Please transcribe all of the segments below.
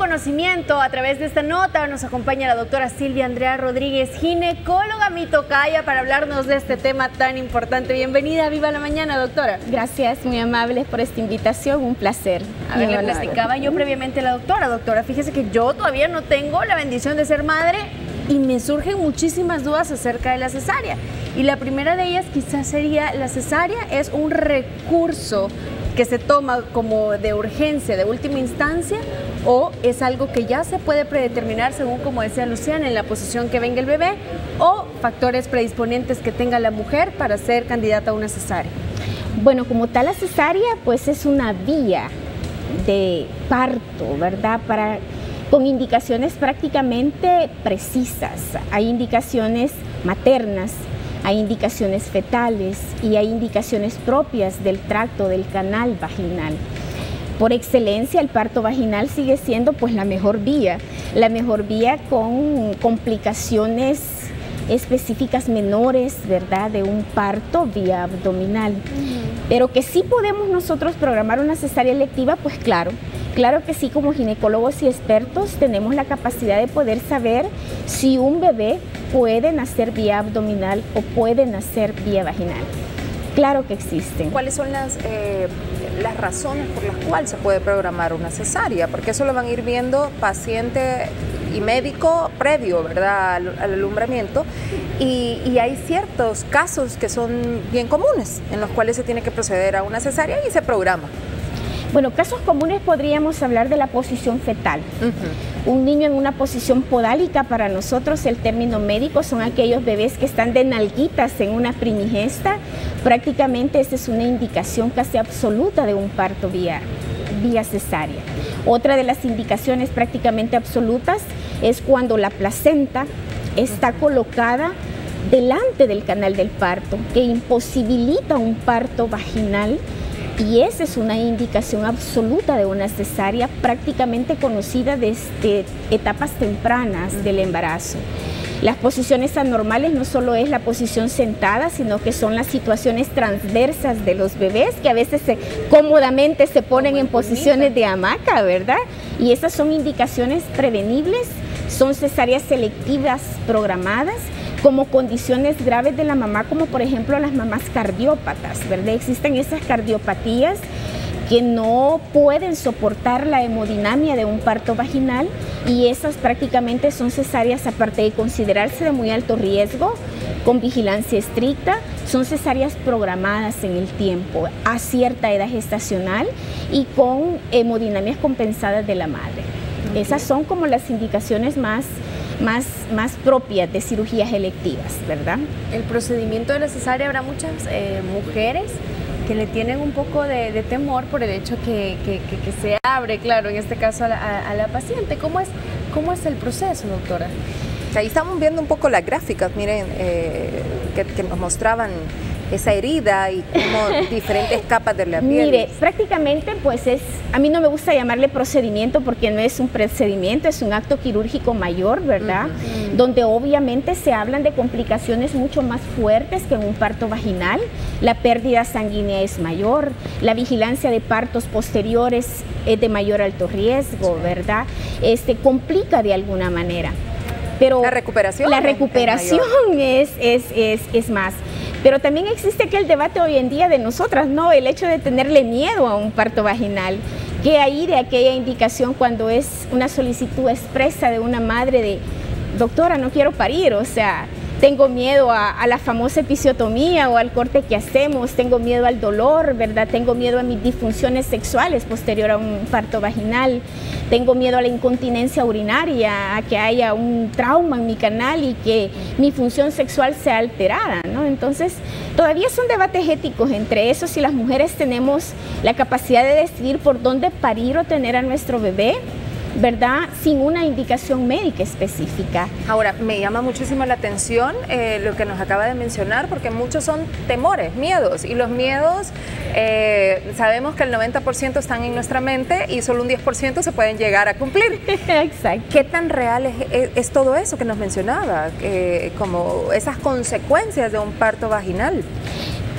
conocimiento a través de esta nota. Nos acompaña la doctora Silvia Andrea Rodríguez, ginecóloga mi tocaya, para hablarnos de este tema tan importante. Bienvenida, viva la mañana, doctora. Gracias, muy amables por esta invitación, un placer. A ver, le platicaba yo previamente a la doctora, fíjese que yo todavía no tengo la bendición de ser madre y me surgen muchísimas dudas acerca de la cesárea. Y la primera de ellas quizás sería, ¿la cesárea es un recurso que se toma como de urgencia, de última instancia, o es algo que ya se puede predeterminar según, como decía Luciana, en la posición que venga el bebé, o factores predisponentes que tenga la mujer para ser candidata a una cesárea? Bueno, como tal, la cesárea pues es una vía de parto, ¿verdad? Con indicaciones prácticamente precisas. Hay indicaciones maternas, hay indicaciones fetales y hay indicaciones propias del tracto del canal vaginal. Por excelencia, el parto vaginal sigue siendo pues la mejor vía con complicaciones específicas menores, ¿verdad?, de un parto vía abdominal. Pero que sí podemos nosotros programar una cesárea electiva, pues claro que sí, como ginecólogos y expertos tenemos la capacidad de poder saber si un bebé puede nacer vía abdominal o puede nacer vía vaginal. Claro que existen. ¿Cuáles son las razones por las cuales se puede programar una cesárea? Porque eso lo van a ir viendo paciente y médico previo, ¿verdad?, al alumbramiento, y hay ciertos casos que son bien comunes en los cuales se tiene que proceder a una cesárea y se programa. Bueno, casos comunes podríamos hablar de la posición fetal. Un niño en una posición podálica, para nosotros el término médico son aquellos bebés que están de nalguitas en una primigesta. Prácticamente esta es una indicación casi absoluta de un parto vía cesárea. Otra de las indicaciones prácticamente absolutas es cuando la placenta está colocada delante del canal del parto, que imposibilita un parto vaginal. Y esa es una indicación absoluta de una cesárea prácticamente conocida desde etapas tempranas del embarazo. Las posiciones anormales no solo es la posición sentada, sino que son las situaciones transversas de los bebés, que a veces cómodamente se ponen en posiciones de hamaca, ¿verdad? Y esas son indicaciones prevenibles, son cesáreas selectivas programadas, como condiciones graves de la mamá, como por ejemplo las mamás cardiópatas, ¿verdad? Existen esas cardiopatías que no pueden soportar la hemodinamia de un parto vaginal, y esas prácticamente son cesáreas, aparte de considerarse de muy alto riesgo, con vigilancia estricta, son cesáreas programadas en el tiempo, a cierta edad gestacional y con hemodinamias compensadas de la madre. Esas son como las indicaciones más propias de cirugías electivas, ¿verdad? El procedimiento de la cesárea, habrá muchas mujeres que le tienen un poco de temor por el hecho que se abre, claro, en este caso a la paciente. ¿Cómo es el proceso, doctora? Ahí estamos viendo un poco las gráficas, miren, que nos mostraban esa herida y como diferentes capas de la piel. Mire, prácticamente pues a mí no me gusta llamarle procedimiento porque no es un procedimiento, es un acto quirúrgico mayor, ¿verdad? Donde obviamente se hablan de complicaciones mucho más fuertes que en un parto vaginal. La pérdida sanguínea es mayor, la vigilancia de partos posteriores es de mayor alto riesgo, ¿verdad? Complica de alguna manera. Pero la recuperación es más. Pero también existe aquel debate hoy en día de nosotras, ¿no? El hecho de tenerle miedo a un parto vaginal. ¿Qué hay de aquella indicación cuando es una solicitud expresa de una madre de, doctora, no quiero parir, o sea, tengo miedo a la famosa episiotomía o al corte que hacemos, tengo miedo al dolor, ¿verdad? Tengo miedo a mis disfunciones sexuales posterior a un parto vaginal, tengo miedo a la incontinencia urinaria, a que haya un trauma en mi canal y que mi función sexual sea alterada, ¿no? Entonces, todavía son debates éticos entre eso, si las mujeres tenemos la capacidad de decidir por dónde parir o tener a nuestro bebé, ¿verdad?, sin una indicación médica específica. Ahora, me llama muchísimo la atención lo que nos acaba de mencionar, porque muchos son temores, miedos, y los miedos sabemos que el 90% están en nuestra mente y solo un 10% se pueden llegar a cumplir. Exacto. ¿Qué tan real es todo eso que nos mencionaba, como esas consecuencias de un parto vaginal?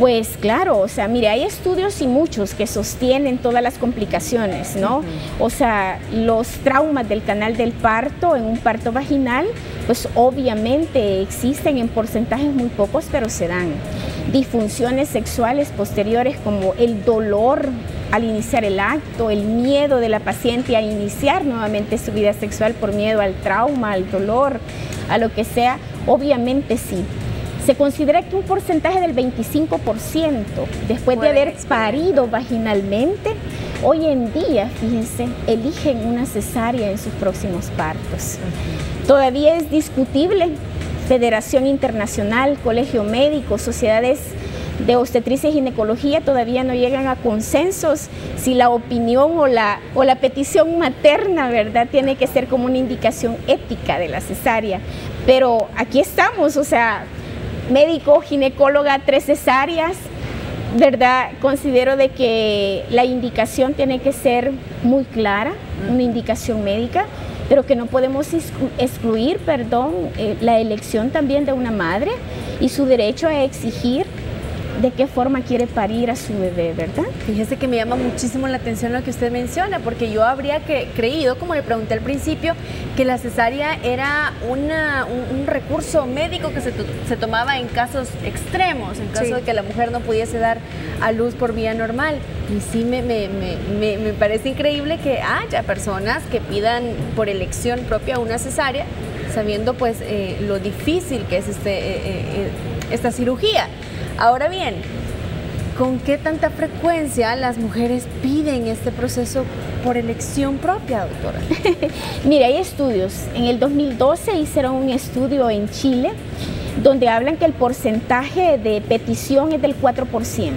Pues claro, o sea, mire, hay estudios y muchos que sostienen todas las complicaciones, ¿no? O sea, los traumas del canal del parto en un parto vaginal, pues obviamente existen en porcentajes muy pocos, pero se dan. Disfunciones sexuales posteriores como el dolor al iniciar el acto, el miedo de la paciente a iniciar nuevamente su vida sexual por miedo al trauma, al dolor, a lo que sea, obviamente sí. Se considera que un porcentaje del 25% después de haber parido vaginalmente, hoy en día, fíjense, eligen una cesárea en sus próximos partos. Todavía es discutible. Federación Internacional, Colegio Médico, sociedades de obstetricia y ginecología todavía no llegan a consensos si la opinión o la petición materna, ¿verdad?, tiene que ser como una indicación ética de la cesárea. Pero aquí estamos, o sea, médico, ginecóloga, 3 cesáreas, ¿verdad? Considero de que la indicación tiene que ser muy clara, una indicación médica, pero que no podemos excluir, la elección también de una madre y su derecho a exigir de qué forma quiere parir a su bebé, ¿verdad? Fíjese que me llama muchísimo la atención lo que usted menciona, porque yo habría creído, como le pregunté al principio, que la cesárea era un recurso médico que se tomaba en casos extremos, en caso de que la mujer no pudiese dar a luz por vía normal. Y sí me parece increíble que haya personas que pidan por elección propia una cesárea, sabiendo pues lo difícil que es esta cirugía. Ahora bien, ¿con qué tanta frecuencia las mujeres piden este proceso por elección propia, doctora? Mire, hay estudios. En el 2012 hicieron un estudio en Chile donde hablan que el porcentaje de petición es del 4%.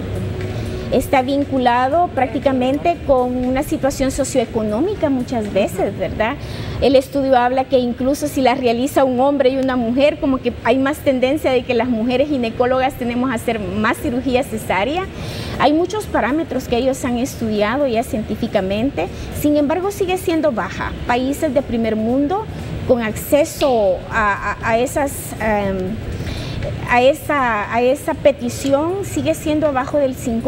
Está vinculado prácticamente con una situación socioeconómica muchas veces, ¿verdad? El estudio habla que incluso si la realiza un hombre y una mujer, como que hay más tendencia de que las mujeres ginecólogas tenemos a hacer más cirugía cesárea. Hay muchos parámetros que ellos han estudiado ya científicamente, sin embargo sigue siendo baja. Países de primer mundo con acceso a esa petición sigue siendo abajo del 5%.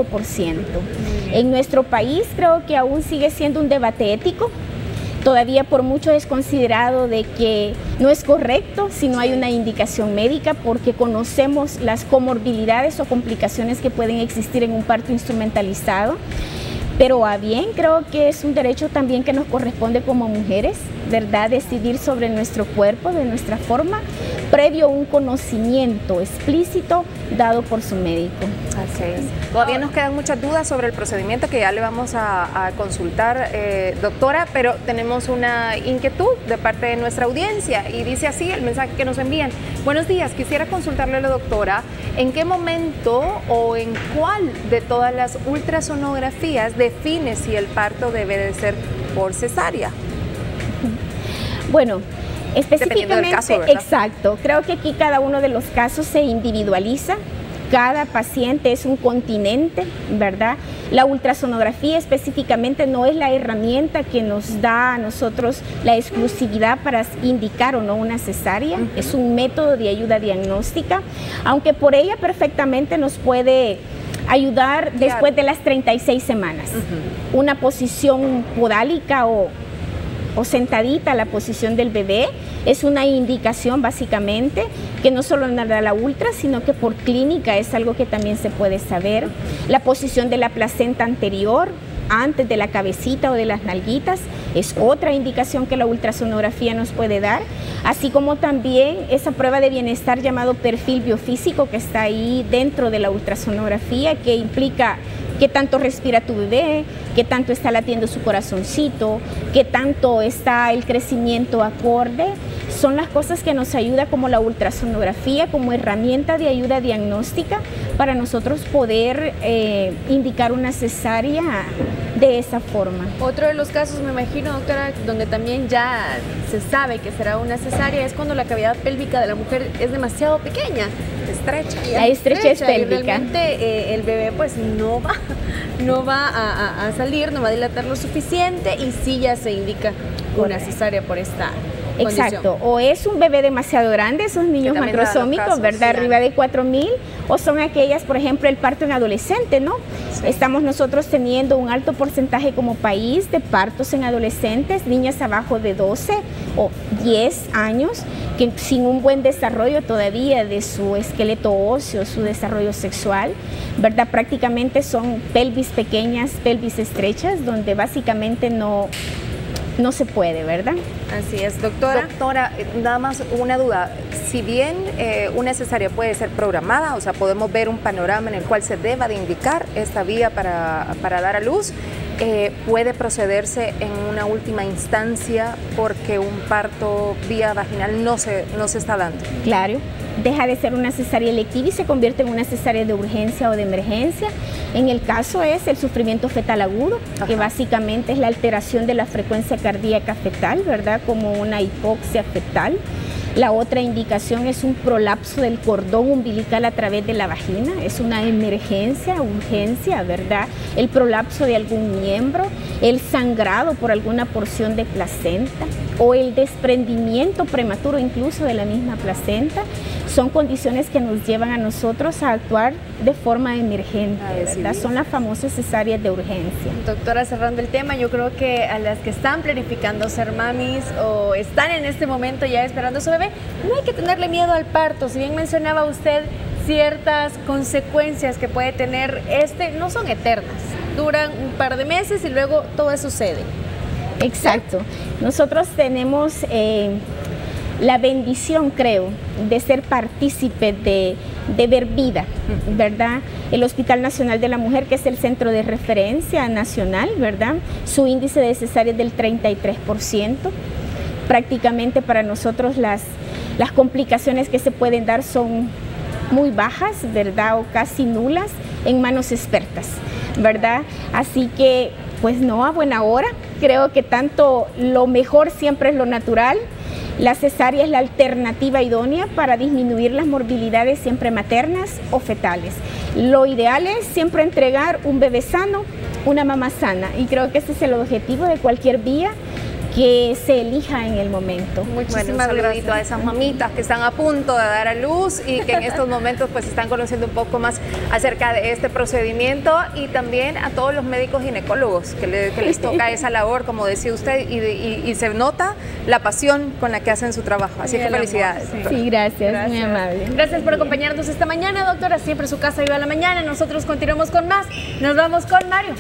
En nuestro país creo que aún sigue siendo un debate ético. Todavía por mucho es considerado de que no es correcto si no hay una indicación médica, porque conocemos las comorbilidades o complicaciones que pueden existir en un parto instrumentalizado. Pero a bien, creo que es un derecho también que nos corresponde como mujeres, ¿verdad?, decidir sobre nuestro cuerpo, de nuestra forma, previo a un conocimiento explícito dado por su médico. Así es. Todavía nos quedan muchas dudas sobre el procedimiento que ya le vamos a consultar, doctora, pero tenemos una inquietud de parte de nuestra audiencia y dice así el mensaje que nos envían. Buenos días, quisiera consultarle a la doctora en qué momento o en cuál de todas las ultrasonografías define si el parto debe de ser por cesárea. Bueno, específicamente, del caso, ¿verdad? Exacto, creo que aquí cada uno de los casos se individualiza, cada paciente es un continente, ¿verdad? La ultrasonografía específicamente no es la herramienta que nos da a nosotros la exclusividad para indicar o no una cesárea, es un método de ayuda diagnóstica, aunque por ella perfectamente nos puede ayudar después de las 36 semanas. Una posición podálica o sentadita, la posición del bebé, es una indicación básicamente que no solo nos da la ultra, sino que por clínica es algo que también se puede saber. La posición de la placenta anterior, antes de la cabecita o de las nalguitas, es otra indicación que la ultrasonografía nos puede dar, así como también esa prueba de bienestar llamado perfil biofísico que está ahí dentro de la ultrasonografía, que implica qué tanto respira tu bebé, qué tanto está latiendo su corazoncito, qué tanto está el crecimiento acorde. Son las cosas que nos ayuda como la ultrasonografía, como herramienta de ayuda diagnóstica para nosotros poder indicar una cesárea de esa forma. Otro de los casos, me imagino, doctora, donde también ya se sabe que será una cesárea, es cuando la cavidad pélvica de la mujer es demasiado pequeña, estrecha. La estrechez pélvica. Y realmente el bebé pues no va a salir, no va a dilatar lo suficiente y sí ya se indica una cesárea por esta Exacto, o es un bebé demasiado grande, esos niños macrosómicos, ¿verdad? Arriba de 4.000, o son aquellas, por ejemplo, el parto en adolescente, ¿no? Sí. Estamos nosotros teniendo un alto porcentaje como país de partos en adolescentes, niñas abajo de 12 o 10 años, que sin un buen desarrollo todavía de su esqueleto óseo, su desarrollo sexual, ¿verdad? Prácticamente son pelvis pequeñas, pelvis estrechas, donde básicamente no se puede, ¿verdad? Así es, doctora. Doctora, nada más una duda. Si bien una cesárea puede ser programada, o sea, podemos ver un panorama en el cual se deba de indicar esta vía para dar a luz, puede procederse en una última instancia porque un parto vía vaginal no se está dando. Claro. Deja de ser una cesárea electiva y se convierte en una cesárea de urgencia o de emergencia. En el caso es el sufrimiento fetal agudo, que básicamente es la alteración de la frecuencia cardíaca fetal, ¿verdad? Como una hipoxia fetal. La otra indicación es un prolapso del cordón umbilical a través de la vagina, es una emergencia, urgencia, ¿verdad? El prolapso de algún miembro, el sangrado por alguna porción de placenta o el desprendimiento prematuro incluso de la misma placenta, son condiciones que nos llevan a nosotros a actuar de forma emergente, ¿verdad? Son las famosas cesáreas de urgencia. Doctora, cerrando el tema, yo creo que a las que están planificando ser mamis o están en este momento ya esperando a su bebé, no hay que tenerle miedo al parto. Si bien mencionaba usted ciertas consecuencias que puede tener no son eternas, duran un par de meses y luego todo eso cede. Exacto. Nosotros tenemos la bendición, creo, de ser partícipe de ver vida, ¿verdad? El Hospital Nacional de la Mujer, que es el centro de referencia nacional, ¿verdad? Su índice de cesárea es del 33%. Prácticamente para nosotros las complicaciones que se pueden dar son muy bajas, ¿verdad? O casi nulas en manos expertas, ¿verdad? Así que, pues no, a buena hora. Creo que tanto lo mejor siempre es lo natural. La cesárea es la alternativa idónea para disminuir las morbilidades siempre maternas o fetales. Lo ideal es siempre entregar un bebé sano, una mamá sana, y creo que ese es el objetivo de cualquier vía que se elija en el momento. Muchísimas gracias a esas mamitas que están a punto de dar a luz y que en estos momentos pues están conociendo un poco más acerca de este procedimiento, y también a todos los médicos ginecólogos que les toca esa labor, como decía usted, y se nota la pasión con la que hacen su trabajo. Así que felicidades. Sí, gracias, muy amable. Gracias por acompañarnos esta mañana, doctora. Siempre su casa viva la mañana. Nosotros continuamos con más. Nos vamos con Mario.